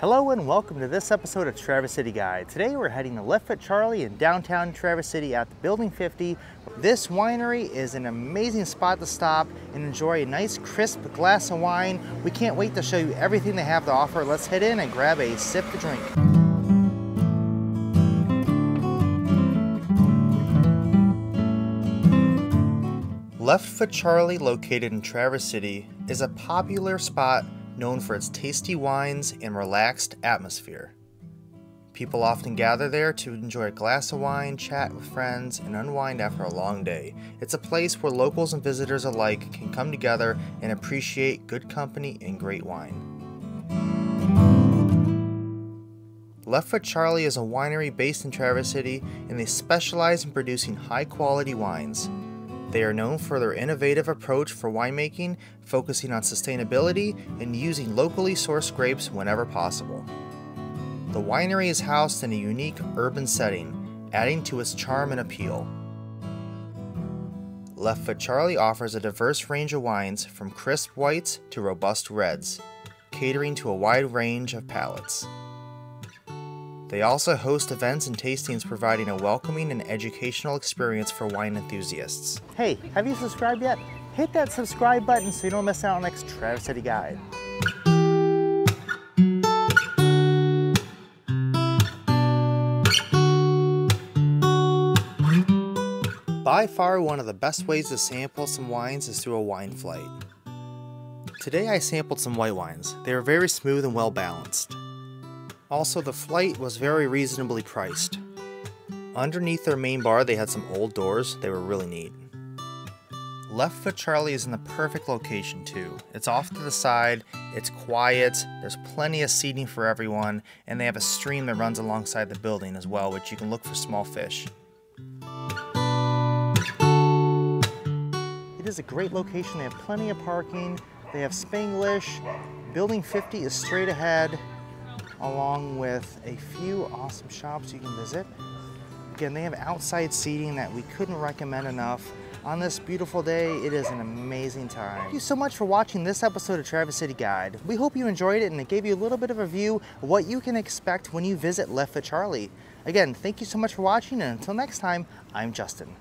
Hello and welcome to this episode of Traverse City Guide. Today we're heading to Left Foot Charley in downtown Traverse City at the Building 50. This winery is an amazing spot to stop and enjoy a nice crisp glass of wine. We can't wait to show you everything they have to offer. Let's head in and grab a sip to drink. Left Foot Charley, located in Traverse City, is a popular spot known for its tasty wines and relaxed atmosphere. People often gather there to enjoy a glass of wine, chat with friends, and unwind after a long day. It's a place where locals and visitors alike can come together and appreciate good company and great wine. Left Foot Charley is a winery based in Traverse City, and they specialize in producing high-quality wines. They are known for their innovative approach for winemaking, focusing on sustainability and using locally sourced grapes whenever possible. The winery is housed in a unique urban setting, adding to its charm and appeal. Left Foot Charley offers a diverse range of wines from crisp whites to robust reds, catering to a wide range of palates. They also host events and tastings, providing a welcoming and educational experience for wine enthusiasts. Hey, have you subscribed yet? Hit that subscribe button so you don't miss out on the next Traverse City Guide. By far, one of the best ways to sample some wines is through a wine flight. Today I sampled some white wines. They are very smooth and well balanced. Also, the flight was very reasonably priced. Underneath their main bar, they had some old doors. They were really neat. Left Foot Charley is in the perfect location too. It's off to the side, it's quiet, there's plenty of seating for everyone, and they have a stream that runs alongside the building as well, which you can look for small fish. It is a great location. They have plenty of parking. They have Spanglish. Building 50 is straight ahead, along with a few awesome shops you can visit. Again, they have outside seating that we couldn't recommend enough. On this beautiful day, it is an amazing time. Thank you so much for watching this episode of Traverse City Guide. We hope you enjoyed it and it gave you a little bit of a view of what you can expect when you visit Left Foot Charley. Again, thank you so much for watching, and until next time, I'm Justin.